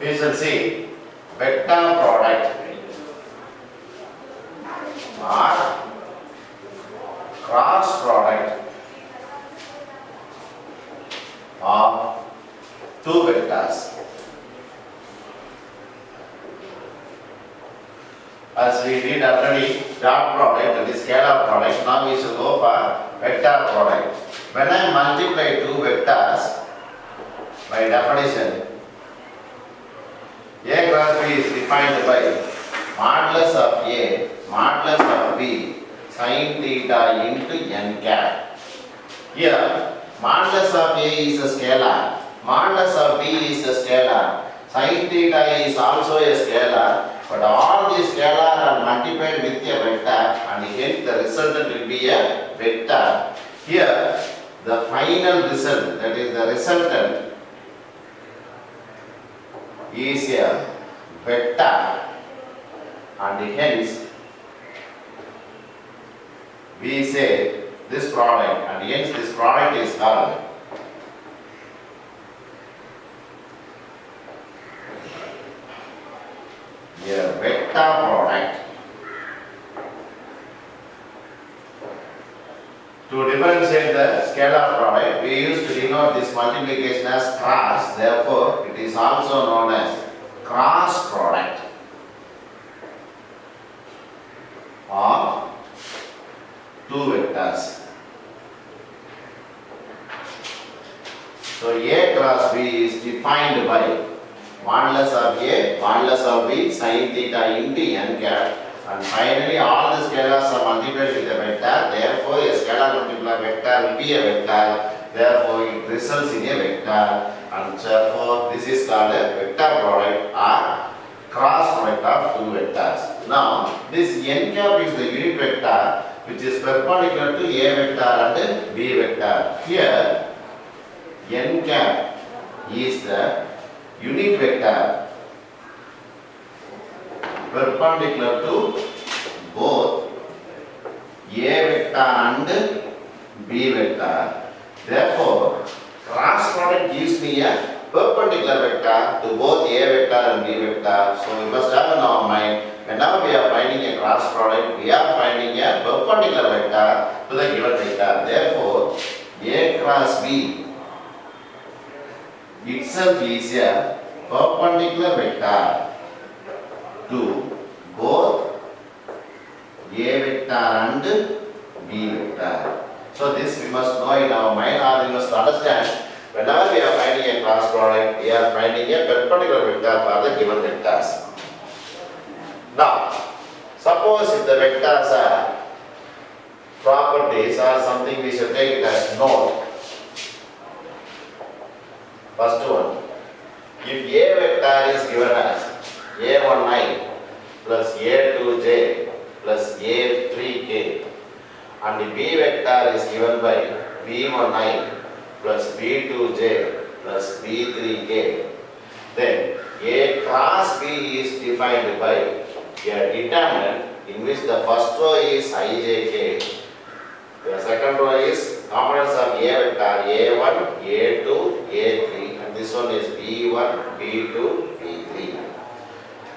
We shall see vector product or cross product of two vectors. As we did already dot product, that is scalar product, now we shall go for vector product. When I multiply two vectors, by definition, A cross B is defined by modulus of A, modulus of B, sin theta into n cap. Here, modulus of A is a scalar, modulus of B is a scalar, sin theta is also a scalar, but all these scalar are multiplied with a vector and hence the resultant will be a vector. Here, the final result, that is the resultant, is a vector and hence we say this product and hence this product is called a vector product. To differentiate the scalar product, we used to denote this multiplication as cross, therefore it is also known as cross product of two vectors. So A cross B is defined by modulus of A, modulus of B, sin theta into n cap, and finally all the scalars are multiplied with a vector, therefore a scalar multiplied vector will be a vector, therefore it results in a vector, and therefore this is called a vector product or cross product of two vectors. Now this n cap is the unit vector which is perpendicular to A vector and B vector. Here n cap is the unit vector perpendicular to both A vector and B vector. Therefore, cross product gives me a perpendicular vector to both A vector and B vector. So we must have in our mind, whenever we are finding a cross product, we are finding a perpendicular vector to the given vector. Therefore, A cross B itself is a perpendicular vector to both A vector and B vector. So this we must know in our mind, or we must understand, whenever we are finding a cross product, we are finding a perpendicular vector for the given vectors. Now, suppose if the vectors are properties or something, we should take it as note. First one, if A vector is given as A19 plus A2j plus A3k and the B vector is given by B19 plus B2j plus B3k, then A cross B is defined by a determinant in which the first row is ijk, the second row is components of A vector A1, A2, A3, and this one is B1, B2, B3.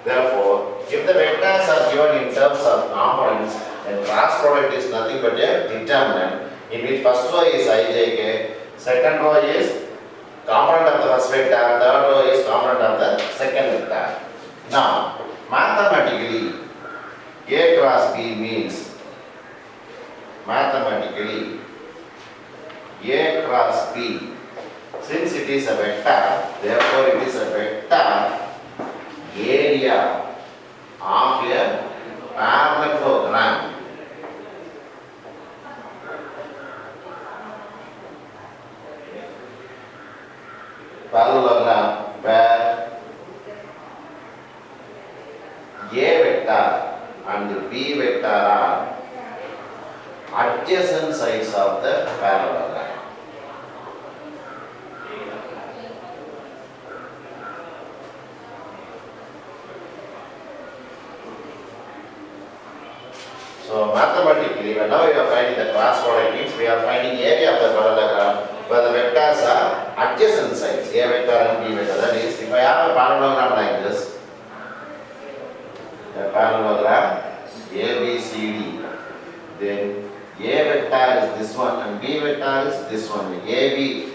Therefore, if the vectors are given in terms of components, then cross product is nothing but a determinant in which first row is ijk, second row is component of the first vector, third row is component of the second vector. Now, mathematically, A cross B means mathematically A cross B, since it is a vector, therefore it is a vector area of a parallelogram. Parallelogram where A vector and B vector are adjacent sides of the parallelogram. So mathematically, whenever we are finding the cross product, means we are finding area of the parallelogram where the vectors are adjacent sides, A vector and B vector. That is, if I have a parallelogram B vector is this one. AB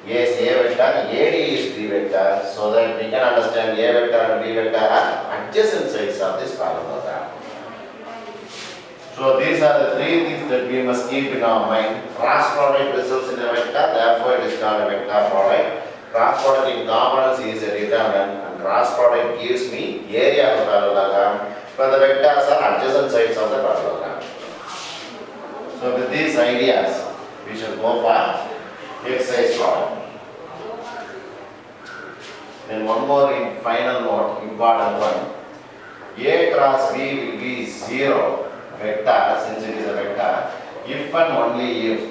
is A vector, AD is B vector, so that we can understand A vector and B vector are adjacent sides of this parallelogram. So these are the three things that we must keep in our mind. Cross product results in a vector, therefore it is called a vector product. Cross product in components is a determinant, and cross product gives me area of the parallelogram, but the vectors are adjacent sides of the parallelogram. So with these ideas, we shall go for exercise problem. Then one more final note, important one. A cross B will be 0 vector, since it is a vector, if and only if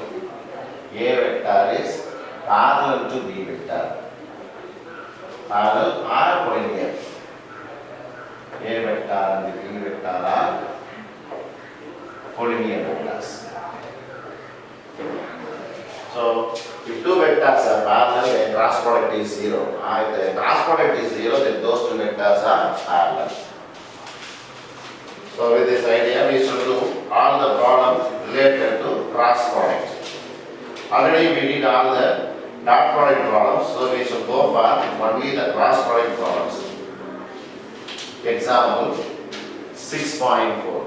A vector is parallel to B vector. Parallel or collinear. A vector and B vector are collinear vectors. So, if two vectors are parallel, then cross product is 0. If the cross product is 0, then those two vectors are parallel. So, with this idea, we should do all the problems related to cross product. Already we did all the dot product problems, so we should go for only the cross product problems. Example 6.4.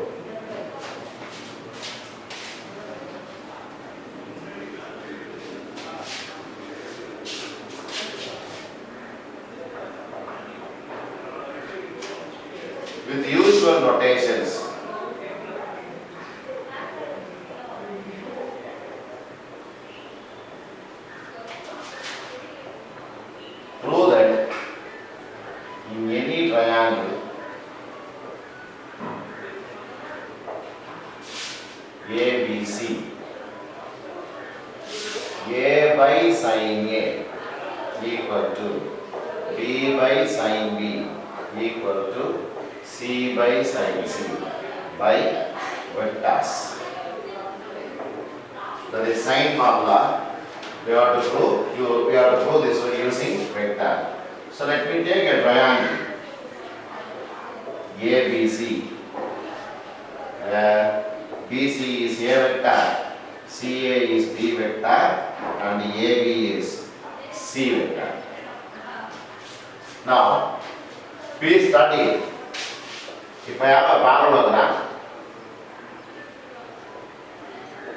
With usual notations, prove that in any triangle ABC, A by sin A equal to B by sin B equal to C by sin C by vectors. That is sine formula. We have to prove this one using vector. So let me take a triangle ABC. BC is A vector, CA is B vector, and AB is C vector. Now, please study. If I have a parallelogram,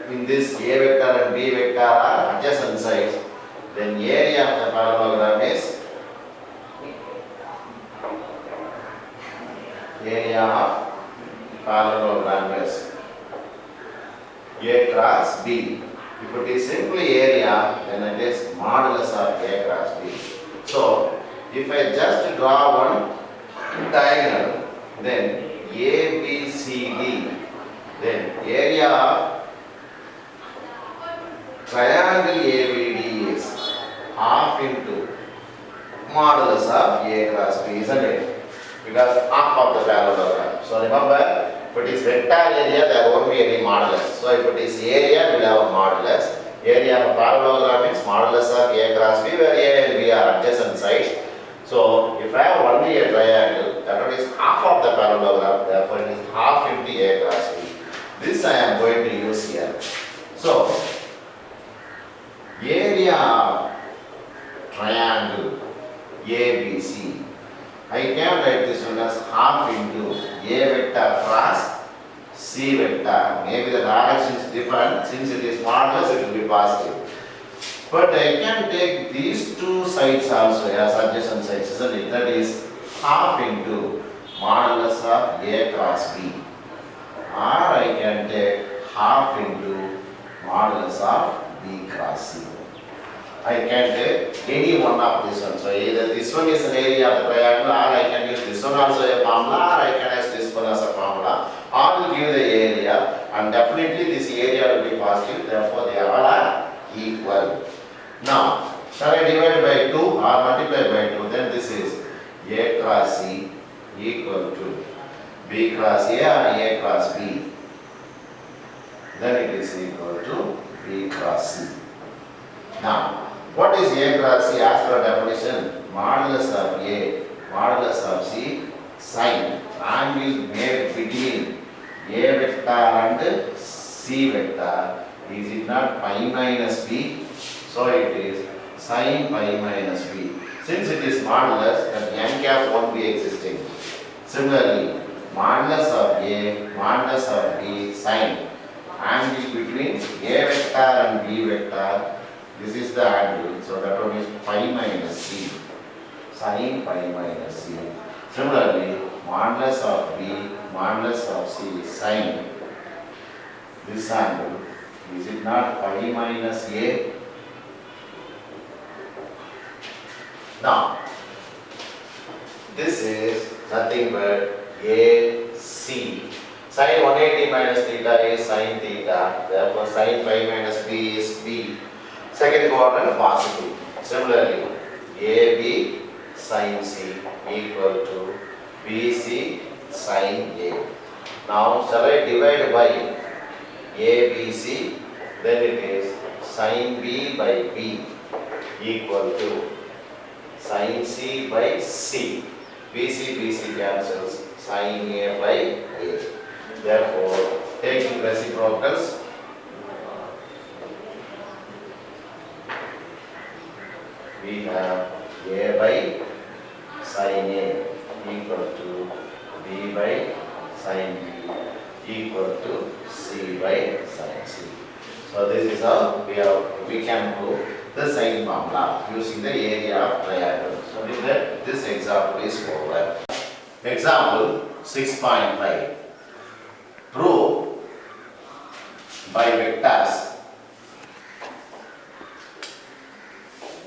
in this A vector and B vector are adjacent sides, then area of the parallelogram is A cross B. If it is simply area, then it is modulus of A cross B. So, if I just draw one diagonal, then ABCD, then area of triangle ABD is half into modulus of A cross B, isn't it? Because half of the parallelogram. So remember, if it is vector area, there won't be any modulus. So if it is area, we will have a modulus. Area of parallelogram is modulus of A cross B, where A and B are adjacent sides. So if I have only a triangle, that one is half of the parallelogram, therefore it is half into A cross B. This I am going to use here. So, area of triangle ABC, I can write this one as half into A vector cross C vector. Maybe the direction is different, since it is modulus, it will be positive. But I can take these two sides also as adjacent sides, isn't it? That is half into modulus of A cross B. Or I can take half into modulus of B cross C. I can take any one of this one. So either this one is an area of the triangle, or I can use this one also a formula, or I can use this one as a formula. All will give the area, and definitely this area will be positive, therefore they all are equal. Now, shall I divide by 2 or multiply by 2? Then this is A cross C equal to B cross A or A cross B. Then it is equal to B cross C. Now, what is A cross C as per definition? Modulus of A, modulus of C, sine. Triangle made between A vector and C vector Is it not pi minus b? So it is sin pi minus b. Since it is modulus, then n cap won't be existing. Similarly, modulus of a, modulus of b, sin. Angle between a vector and b vector. This is the angle. So that one is pi minus c. Sin pi minus c. Similarly, modulus of b, modulus of c, sin. This angle. Is it not pi minus a? Now, this is nothing but AC. Sin 180 minus theta is sin theta. Therefore, sin pi minus b is b. Second quadrant positive. Similarly, AB sin c equal to BC sin A. Now, shall I divide by ABC? Then it is sin B by B equal to sin C by C. BC cancels, sin A by A. Therefore, taking reciprocals, we have A by sin A equal to B by sin B equal to C by sin C. So this is how we can prove the sine formula using the area of triangle. So with that, this example is over. Example 6.5. Prove by vectors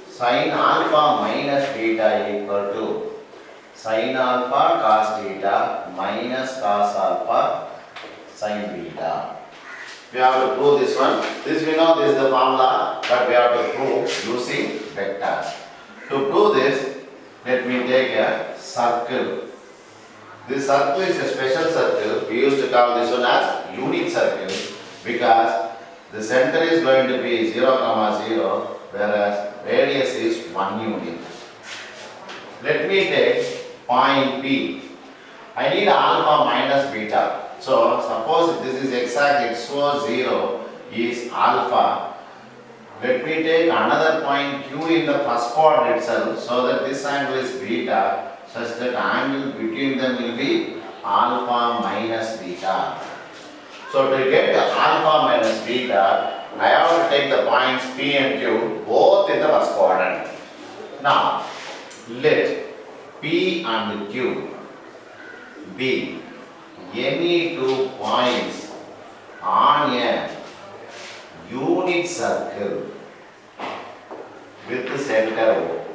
sin alpha minus beta equal to sin alpha cos theta minus cos alpha sin beta. We have to prove this one. This we know this is the formula, but we have to prove using vectors. To prove this, let me take a circle. This circle is a special circle. We used to call this one as unit circle because the center is going to be 0, 0, whereas radius is 1 unit. Let me take point P. I need alpha minus beta. So, suppose this is exact XO 0 is alpha. Let me take another point Q in the first quadrant itself so that this angle is beta such that angle between them will be alpha minus beta. So, to get the alpha minus beta, I have to take the points P and Q both in the first quadrant. Now, let P and Q be any two points on a unit circle with the center O.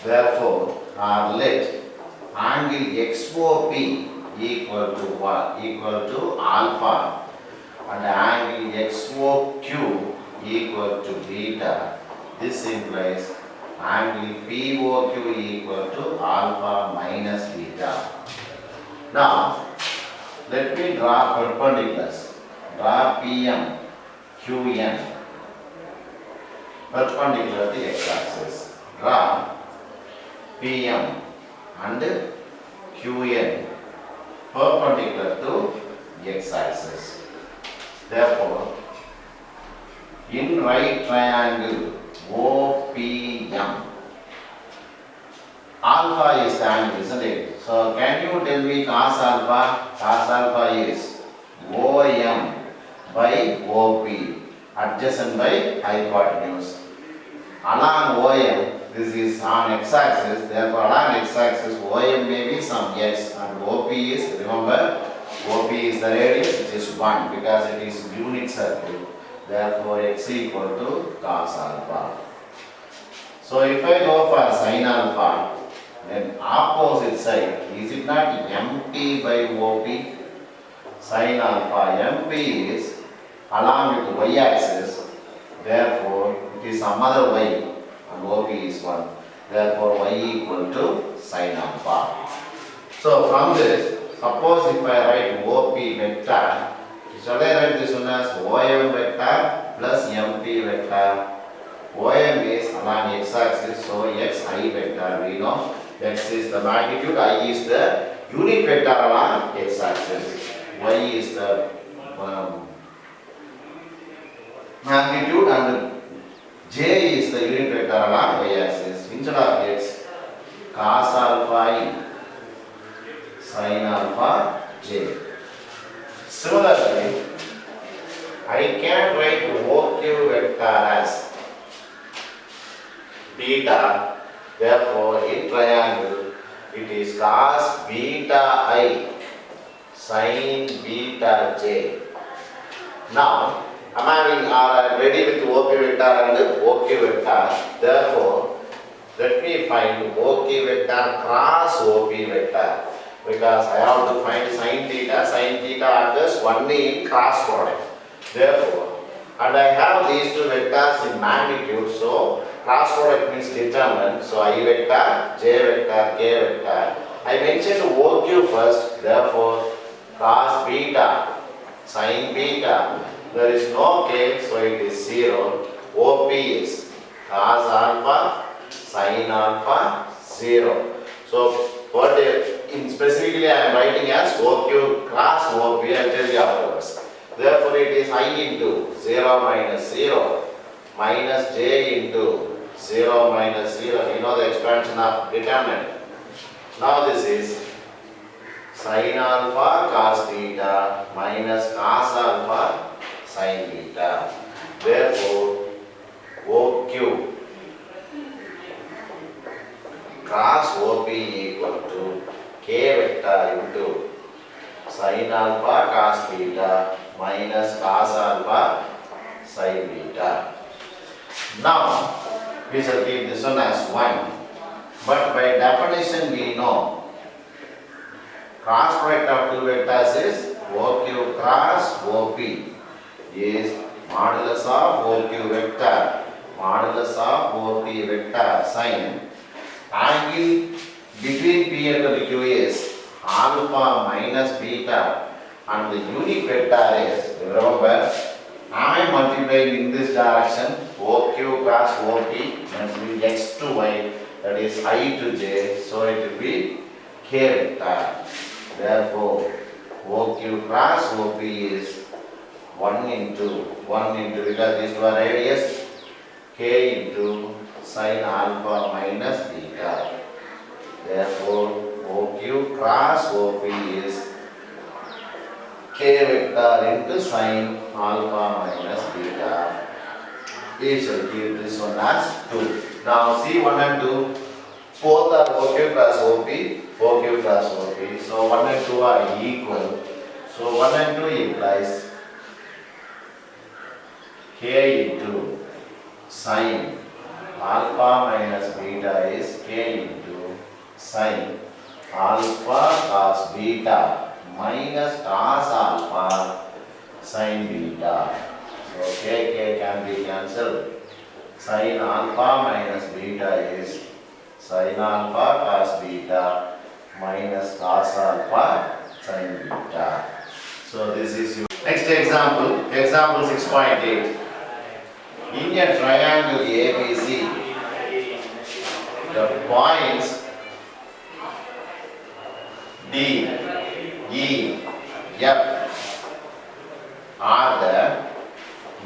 Therefore, let angle XOP equal to what? Equal to alpha and angle XOQ equal to beta. This implies angle POQ equal to alpha minus beta. Now, let me draw perpendiculars. Draw PM, QN, perpendicular to x-axis. Draw PM and QN perpendicular to x-axis. Therefore, in right triangle OPM, alpha is the angle, isn't it? So, can you tell me cos alpha? Cos alpha is OM by OP, adjacent by hypotenuse. Along OM, this is on x-axis, therefore along x-axis OM may be some x and OP is, remember, OP is the radius, which is 1 because it is unit circle. Therefore, x equal to cos alpha. So, if I go for sin alpha, then opposite side, is it not MP by OP? Sin alpha, MP is along with y-axis, therefore, it is some other y and OP is 1. Therefore, y equal to sin alpha. So, from this, suppose if I write OP vector, shall I write this one as OM vector plus MP vector? OM is along x-axis, so xi vector we know. X is the magnitude, I is the unit vector along x-axis. Y is the magnitude and j is the unit vector along y-axis. Instead of x, cos alpha I, sin alpha j. Similarly, I can write OQ vector as beta. Therefore, in triangle, it is cos beta I, sin beta j. Now, I am ready with OQ vector and OQ vector. Therefore, let me find OQ vector cross OP vector. Because I have to find sin theta occurs only in cross product. Therefore, and I have these two vectors in magnitude, so cross product means determinant. So I vector, j vector, k vector. I mentioned OQ first, therefore cos beta, sin beta, there is no k, so it is 0. OP is cos alpha, sin alpha, 0. So what specifically I am writing as OQ cross OP, I will tell you afterwards. Therefore it is I into 0 minus 0 minus j into 0 minus 0. You know the expansion of determinant. Now this is sin alpha cos theta minus cos alpha sin beta. Therefore OQ cross OP equal to k vector into sin alpha cos theta minus cos alpha sin beta. Now we shall keep this one as 1. But by definition we know cross product of two vectors is OQ cross OP is modulus of OQ vector modulus of OP vector sin angle between P and Q is alpha minus beta and the unit vector is, remember, I am multiplying in this direction OQ cross OP must be x to y, that is I to j, so it will be k vector. Therefore OQ cross OP is 1 into because these two are radius, k into sin alpha minus beta. Therefore OQ cross OP is k vector into sin alpha minus beta. We shall keep this one as 2. Now see 1 and 2, both are OQ cross OP, OQ cross OP. So 1 and 2 are equal. So 1 and 2 implies k into sin alpha minus beta is k into sin alpha cos beta minus cos alpha sin beta. So k can be cancelled. Sin alpha minus beta is sin alpha cos beta minus cos alpha sin beta. So this is your next example, example 6.8. In a triangle ABC, the points D, E, F are the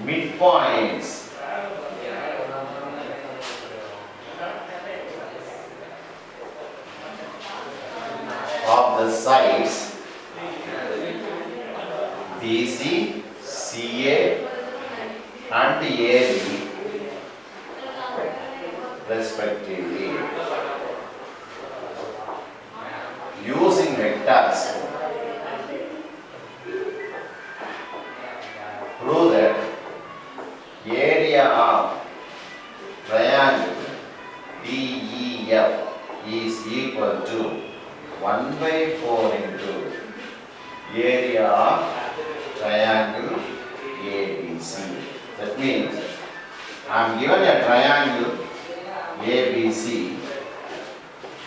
midpoints of the sides BC, CA and AB respectively. Using vectors, prove that area of triangle DEF is equal to 1 by 4 into area of triangle ABC. That means I am given a triangle ABC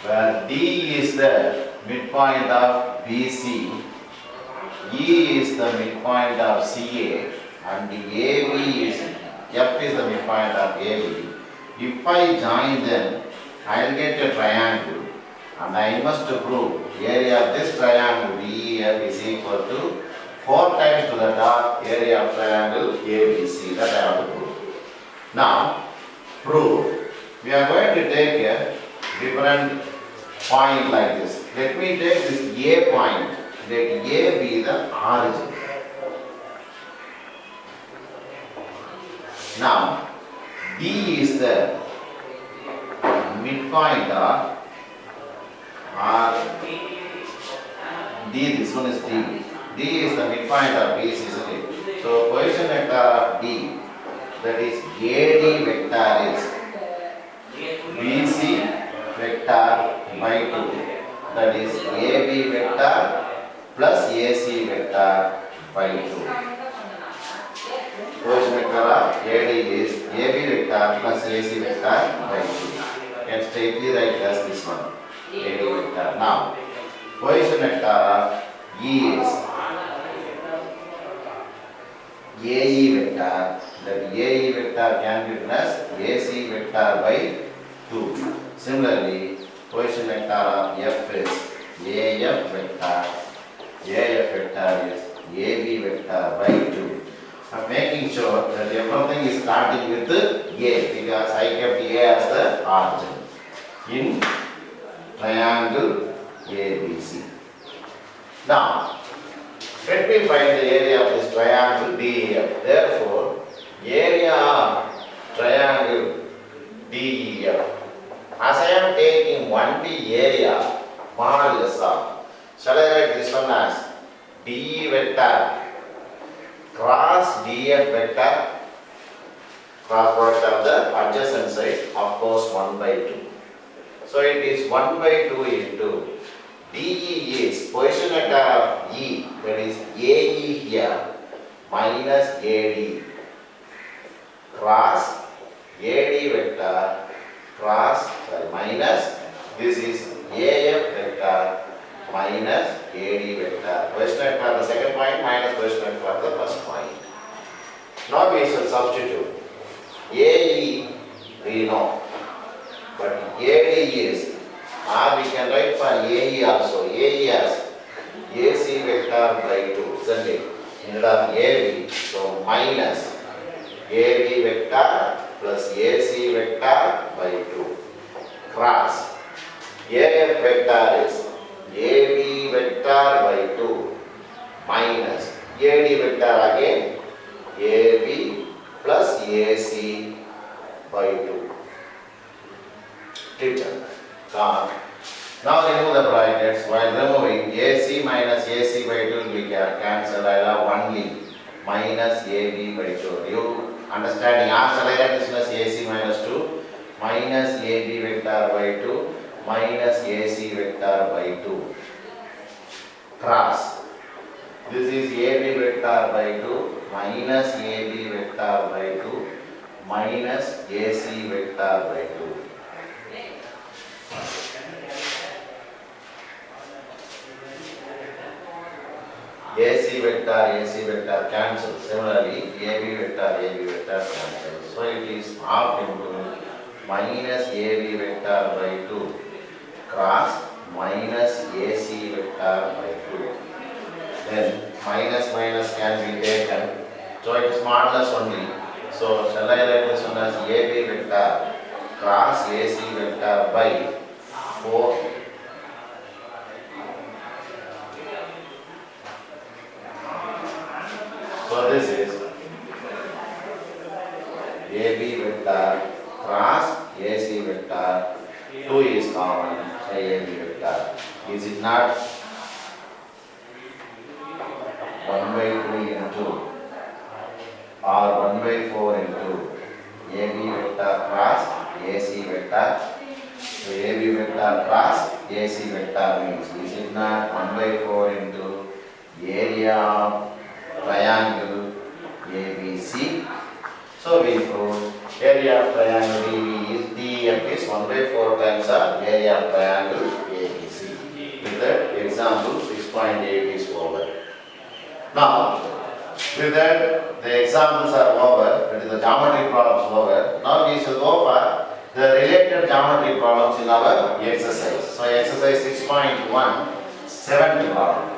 where D is the midpoint of BC, E is the midpoint of CA and AB is, F is the midpoint of AB. If I join them, I will get a triangle and I must prove area of this triangle DEF is equal to 4 times to the top area of triangle ABC. That I have to prove. Now, prove. We are going to take a different point like this. Let me take this A point. Let A be the origin. Now, D is the midpoint or D, this one is D. D is the midpoint of BC, isn't it? So, position vector of D, that is AD vector is BC vector by 2. That is AB vector plus AC vector by 2. Position vector of AD is AB vector plus AC vector by 2. And straightly write as this one, AD vector. Now, position vector of E is AE vector. That AE vector can be written as AC vector by 2. Similarly, position vector of F is AF vector. AF vector is AB vector by 2. I am making sure that everything is starting with A because I kept A as the origin in triangle ABC. Now, let me find the area of this triangle DEF. Therefore, area of triangle DEF. As I am taking 1D area, modulus of, shall I write this one as DE vector cross DF vector, cross product of the adjacent side, of course 1 by 2. So it is 1 by 2 into DE is position vector of E, that is AE here, minus AD, cross AD vector, cross, minus, this is AF vector, minus AD vector. Position vector the second point, minus position vector the first point. Now we shall substitute. AE we know, but AD is, or we can write for AE also. AE as AC vector by 2, isn't it? Instead of AB, so minus AB vector plus AC vector by 2, cross AF vector is AB vector by 2 minus AD vector again AB plus AC by 2. Teacher, come. Now remove the brackets. While removing, AC minus AC by 2 will be cancelled. I will have only minus AB by 2. You understanding? Shall I write this as AC minus 2 minus AB vector by 2 minus AC vector by 2. Cross. This is AB vector by 2 minus AB vector by 2 minus AC vector by 2. AC vector cancel. Similarly, AB vector cancel. So it is half into minus AB vector by 2 cross minus AC vector by 2. Then minus can be taken. So it is modulus only. So shall I write this one as AB vector cross AC vector by 4. So this is AB vector cross AC vector, 2 is common, so AB vector. Is it not 1 by 3 into or 1 by 4 into AB vector cross AC vector? So AB vector cross AC vector means, is it not 1 by 4 into area of triangle ABC? So we prove area of triangle DEF is 1 by 4 times the area of triangle ABC. With that example 6.8 is over. Now with that the examples are over, that is the geometry problems over. Now we shall go for the related geometry problems in our exercise. So exercise 6.1, 7th problem.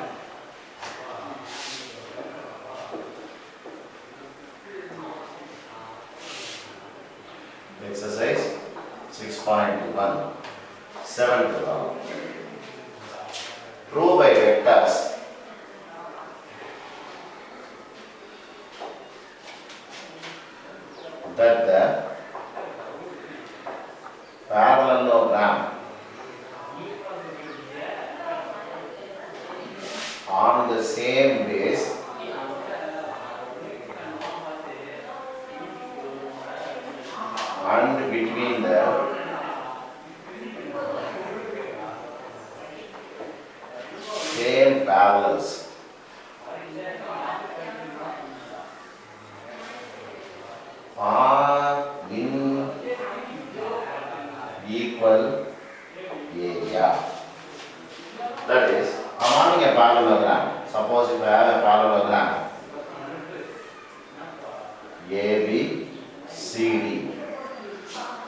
Exercise 6.1. Seventh law. Prove by vectors that the parallelogram on the same base and between the same parallels are in equal area. That is, I'm having a parallelogram. Suppose if I have a parallelogram AB, CD.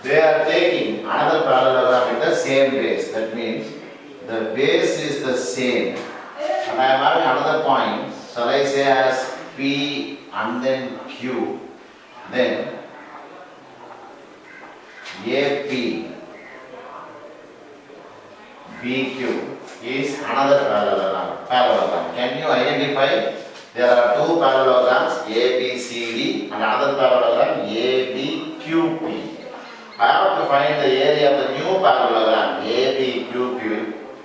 They are taking another parallelogram in the same base. That means the base is the same. And I am having another point. Shall I say as P and then Q? Then AP BQ is another parallelogram. Can you identify? There are two parallelograms ABCD and another parallelogram ABQP. I have to find the area of the new parallelogram ABQP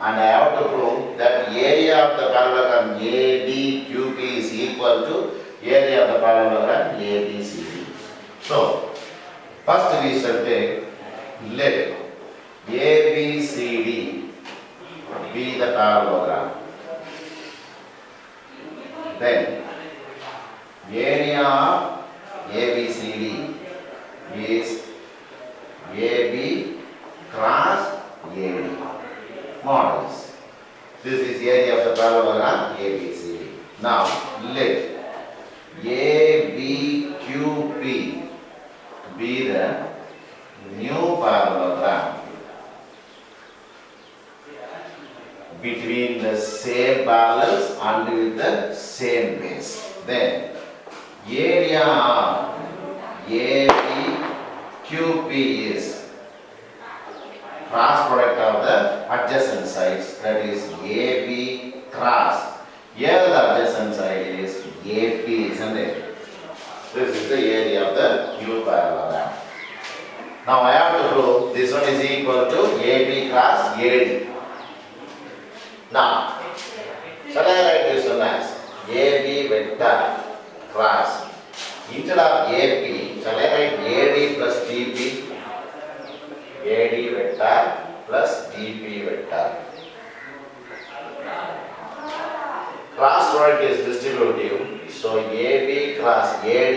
and I have to prove that area of the parallelogram ABQP is equal to area of the parallelogram ABCD. So, first we shall take let ABCD be the parallelogram. Then area of ABCD is AB cross AD. Models. This is area of the parallelogram ABCD. Now let ABQP be the new parallelogram between the same parallels and with the same base. Then area of ABQP is cross product of the adjacent sides, that is AB cross. Here the adjacent side is AP, isn't it? This is the area of the new parallelogram. Now I have to prove this one is equal to AB cross AD. Now, shall I write this one as AB vector cross? Instead of AP, shall I write AD plus DP? AD vector plus DP vector. Cross product is distributive, so AB cross AD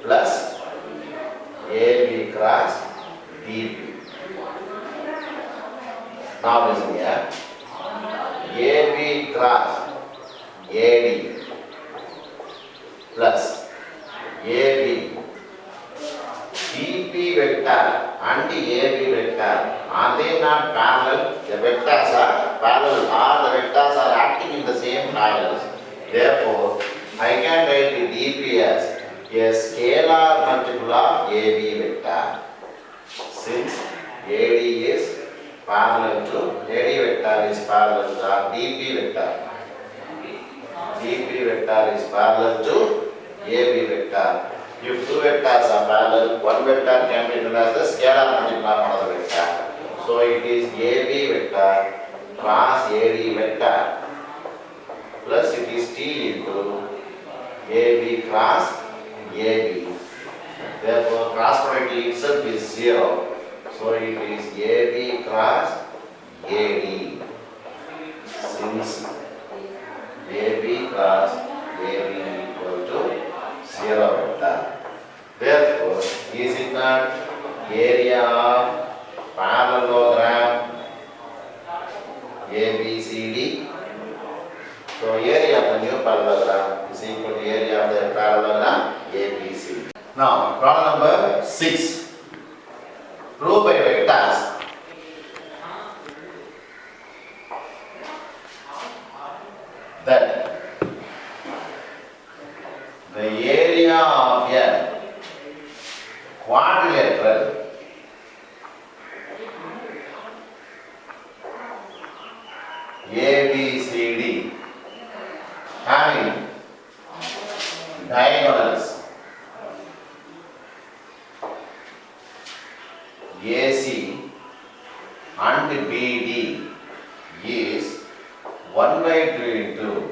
plus AB cross DP. Now listen here. AB cross AD plus AB DP vector and AB vector, are they not parallel? The vectors are parallel, or the vectors are acting in the same parallels. Therefore, I can write the DP as a scalar multiple of AB vector. Since AD is parallel to, AD vector is parallel to DP vector. DP vector is parallel to AB vector. If two vectors are parallel, one vector can be written as the scalar multiple of another vector. So it is AB vector cross AD vector plus it is T into AB cross AB. Therefore, cross product itself is 0. So it is AB cross AD. Since AB cross AB equal to 0 vector. Therefore, is it not area of parallelogram ABCD? So area of the new parallelogram is equal to area of the parallelogram ABC. Now, problem number 6. Prove by vectors that the area of a AC and BD is 1 by 2 into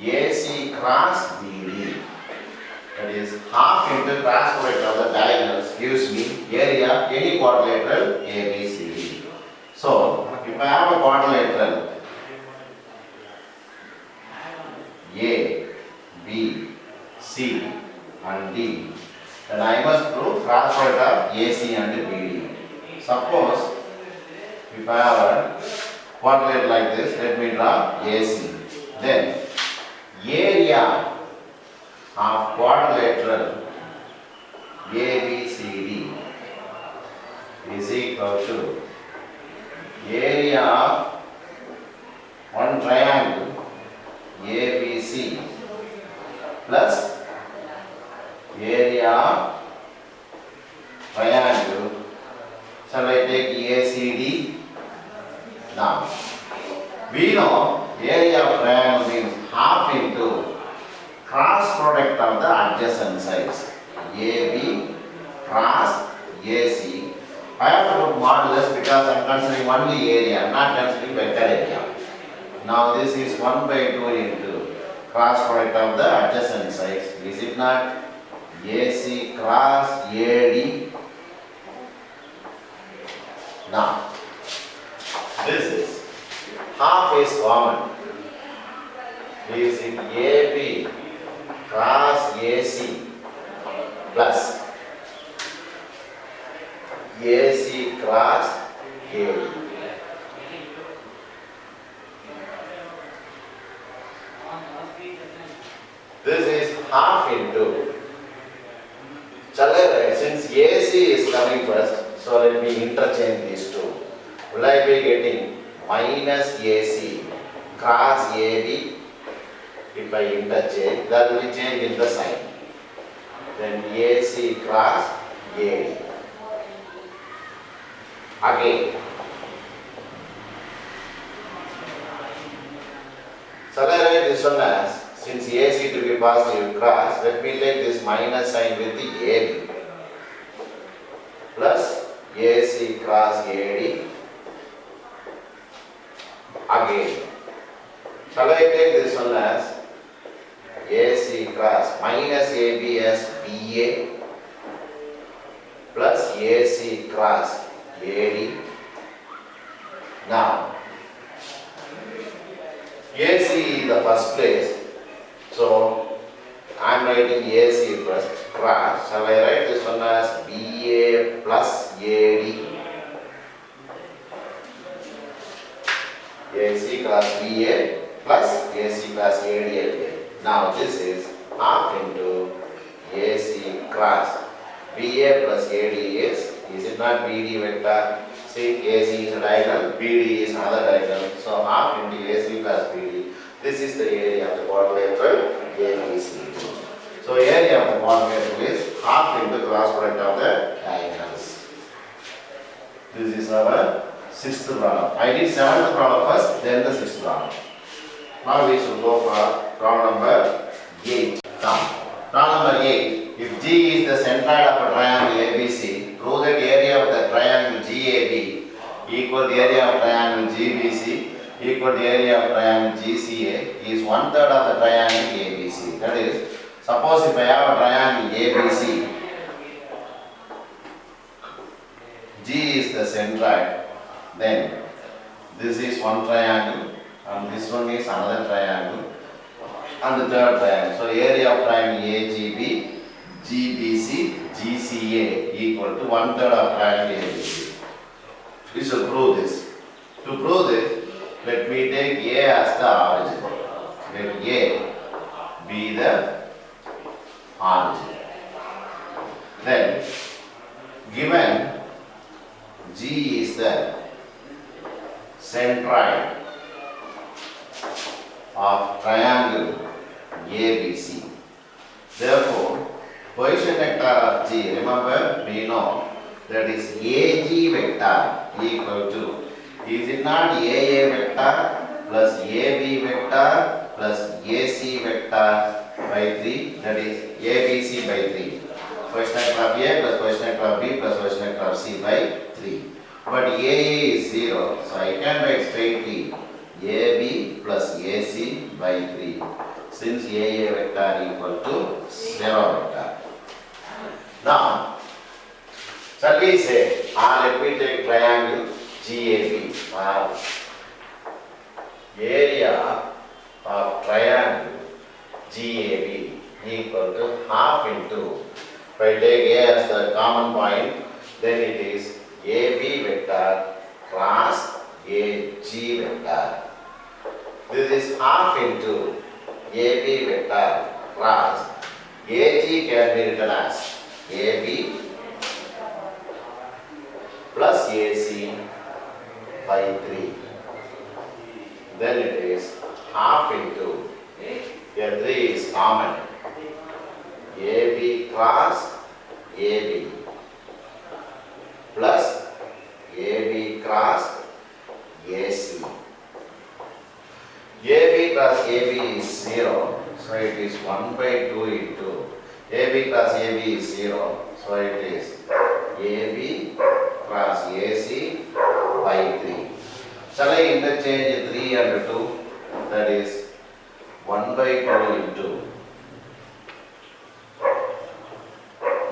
AC cross BD. That is half into cross product of the diagonals gives me area any quadrilateral ABCD. So if I have a quadrilateral A, B, C and D, then I must prove cross product of AC and BD. Suppose if I have a quadrilateral like this, let me draw AC. Then area of quadrilateral ABCD is equal to area of one triangle ABC plus area of triangle. Shall I take ACD? Now, we know area of triangle means half into cross product of the adjacent sides. AB cross AC. I have to put modulus because I am considering only area, I am not considering vector area. Now this is 1 by 2 into cross product of the adjacent sides. Is it not? AC cross AD. Now, this is half is common. Is it AB cross AC plus AC cross AD. This is half into, since AC is coming first, so let me interchange these two. Will I be getting minus AC cross AD? If I interchange, that will be change in the sign. Then AC cross AD. Again. Shall I write this one as, since AC to be positive cross, let me take this minus sign with the AB. Plus AC cross AD. Again. Shall I take this one as AC cross minus AB as BA plus AC cross AD. Now, AC in the first place, so I am writing AC first, cross. Shall I write this one as BA plus AD? AC cross BA plus AC cross AD again. Now this is half into AC cross BA plus AD is it not BD vector? See, AC is a diagonal, BD is another diagonal. So half into AC plus BD. This is the area of the quadrilateral ABCD. So area of the quadrilateral is half into cross product of the diagonals. This is our sixth problem. I did seventh problem first, then the sixth problem. Now we should go for problem number 8. Now, problem number 8. If G is the centroid of a triangle ABC, prove that area of the triangle GAB equal to area of triangle GBC equal to area of triangle GCA is 1/3 of the triangle ABC. That is, suppose if I have a triangle ABC, G is the centroid, then this is one triangle and this one is another triangle and the third triangle. So area of triangle AGB, GBC, GCA equal to 1/3 of triangle ABC. We shall prove this. To prove this, let me take A as the origin. Let A be the origin. Then, given G is the centroid of triangle ABC. Therefore, position vector of G, remember we know that is AG vector equal to, is it not AA vector plus AB vector plus AC vector by 3, that is ABC by 3. quotient vector of A plus quotient vector of B plus quotient vector of C by 3. But AA is 0, so I can write straightly AB plus AC by 3, since AA vector equal to 0 vector. Now, shall we say, let me take triangle GAB, or area of triangle GAB equal to half into, if I take A as the common point, then it is AB vector cross AG vector. This is half into AB vector cross AG can be written as AB plus AC by 3. Then it is half into, here 3 is common, AB cross AB plus AB cross AC. AB cross AB is 0, so it is 1 by 2 into AB cross AB is 0, so it is AB cross AC by 3. Shall I interchange 3 and 2? That is 1 by 2 into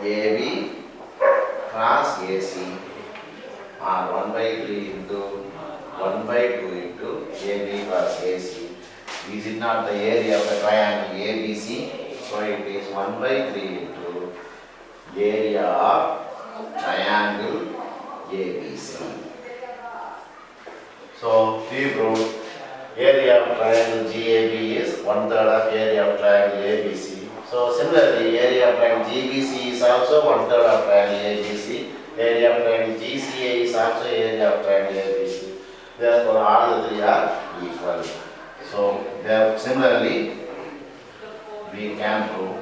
AB cross AC, or 1 by 3 into 1 by 2 into AB cross AC. Is it not the area of the triangle ABC? So it is 1 by 3 into area of triangle ABC. So we proved area of triangle GAB is 1/3 of area of triangle ABC. So similarly, area of triangle GBC is also 1/3 of triangle ABC. Area of triangle GCA is also area of triangle ABC. Therefore, all the three are equal. So, similarly, we can prove